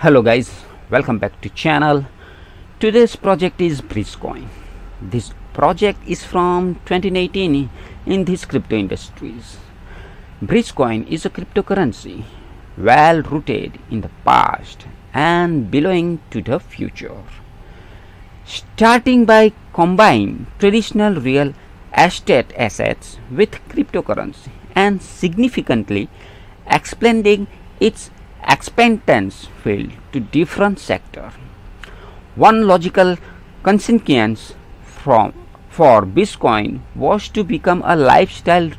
Hello guys, welcome back to channel. Today's project is Bridgecoin. This project is from 2018 in this crypto industries. Bridgecoin is a cryptocurrency well rooted in the past and belonging to the future. Starting by combining traditional real estate assets with cryptocurrency and significantly expanding its expectance field to different sectors. One logical consequence for Bitcoin was to become a lifestyle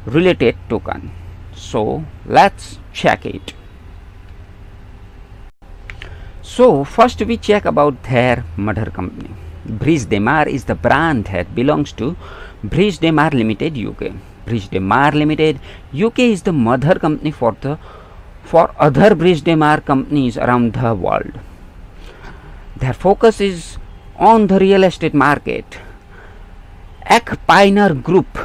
related token. So let's check it. So first we check about their mother company. Bridge Demar is the brand that belongs to Bridge Demar Limited UK. Bridge Demar Limited UK is the mother company for other Bridge Demar companies around the world. Their focus is on the real estate market. Ek Pioneer Group,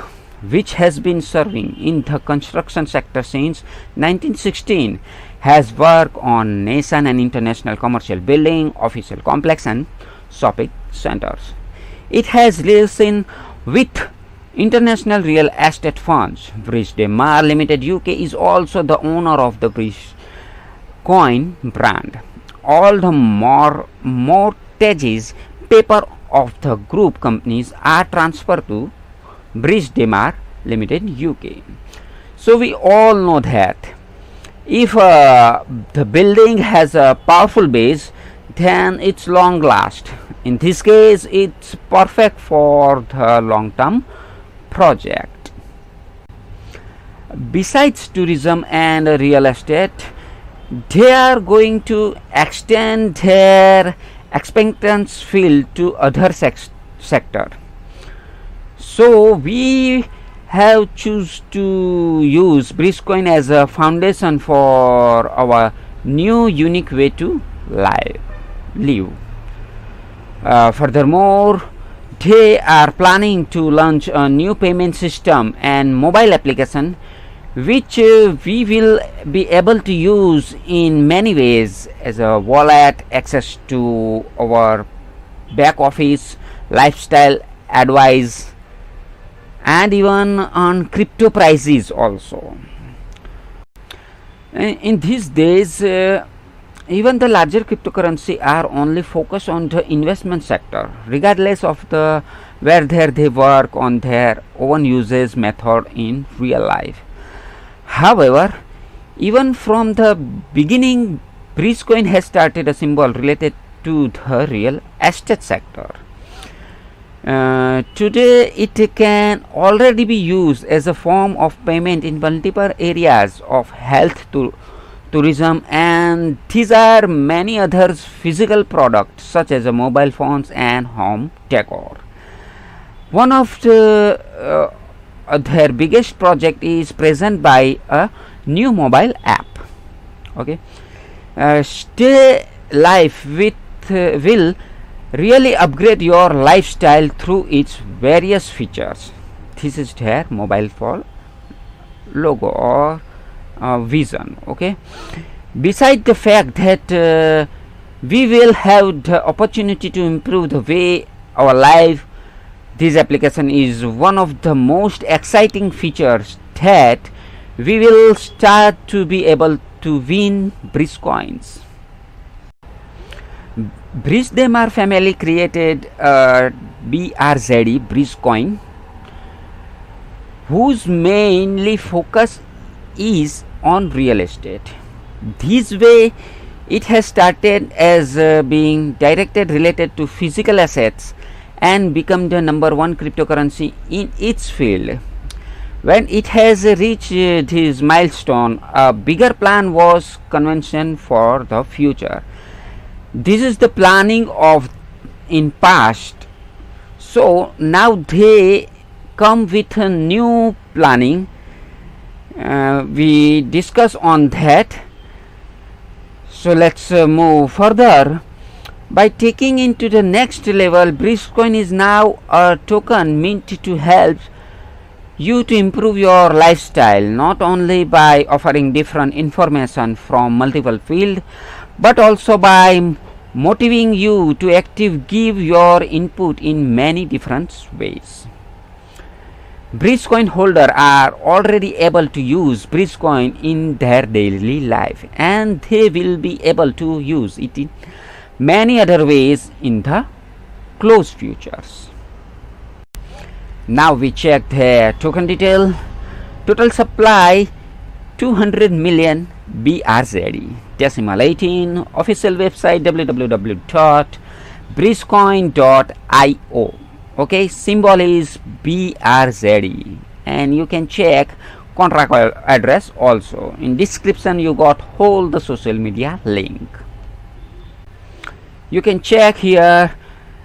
which has been serving in the construction sector since 1916, has worked on national and international commercial building, official complex and shopping centers. It has liaised with international real estate funds. Bridge Demar Limited UK is also the owner of the Bridgecoin brand. All the mortgages paper of the group companies are transferred to Bridge Demar Limited UK. So we all know that if the building has a powerful base, then it's long last. In this case, it's perfect for the long term project. Besides tourism and real estate, they are going to extend their expectance field to other sector. So we have choose to use Bridgecoin as a foundation for our new unique way to live. Furthermore, they are planning to launch a new payment system and mobile application which we will be able to use in many ways as a wallet, access to our back office, lifestyle advice, and even on crypto prices also. In these days, even the larger cryptocurrency are only focused on the investment sector, regardless of the whether they work on their own usage method in real life. However, even from the beginning, Bridgecoin has started a symbol related to the real estate sector. Today, it can already be used as a form of payment in multiple areas of health tourism, and these are many other physical products such as mobile phones and home decor. One of their biggest project is present by a new mobile app. Okay, Stay Life will really upgrade your lifestyle through its various features. This is their mobile phone logo or vision. Okay, beside the fact that we will have the opportunity to improve the way our life, this application is one of the most exciting features that we will start to be able to win Bridgecoins. Bridge Demar family created BRZE Bridgecoin, whose mainly focus is on real estate. This way, it has started as being directed related to physical assets and become the number one cryptocurrency in its field. When it has reached this milestone, a bigger plan was convention for the future. This is the planning of in past. So now they come with a new planning. We discuss on that. So let's move further. By taking into the next level, Bridgecoin is now a token meant to help you to improve your lifestyle, not only by offering different information from multiple fields, but also by motivating you to give your input in many different ways. Bridgecoin holders are already able to use Bridgecoin in their daily life, and they will be able to use it in many other ways in the close futures. Now we check their token detail. Total supply 200 million BRZE. Decimal 18. Official website www.bridgecoin.io. Okay, symbol is BRZE, and you can check contract address also. In description you got whole the social media link. You can check here.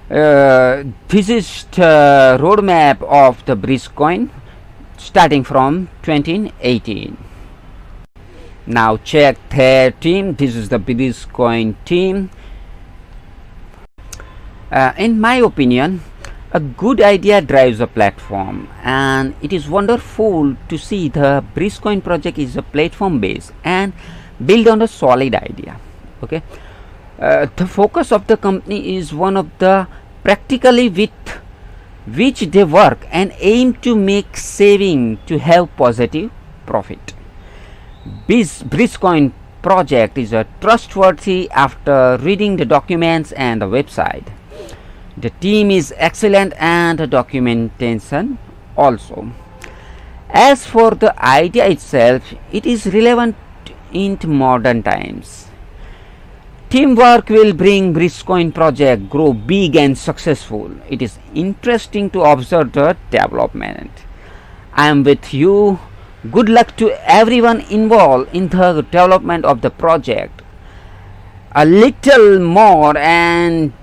This is the roadmap of the Bridgecoin starting from 2018. Now check their team. This is the Bridgecoin team. In my opinion, a good idea drives a platform, and it is wonderful to see the Bridgecoin project is a platform based and built on a solid idea. Okay, the focus of the company is one of the practically with which they work and aim to make saving to have positive profit. Bridgecoin project is a trustworthy after reading the documents and the website. The team is excellent and the documentation also. As for the idea itself, it is relevant in modern times. Teamwork will bring Bridgecoin project grow big and successful. It is interesting to observe the development. I am with you. Good luck to everyone involved in the development of the project. A little more and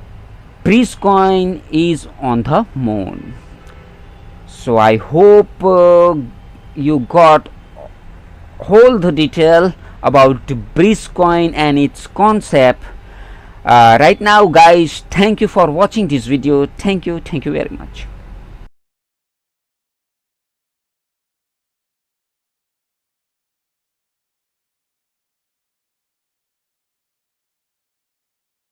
Bridgecoin is on the moon. So I hope you got all the detail about Bridgecoin and its concept. Right now guys, thank you for watching this video. Thank you very much.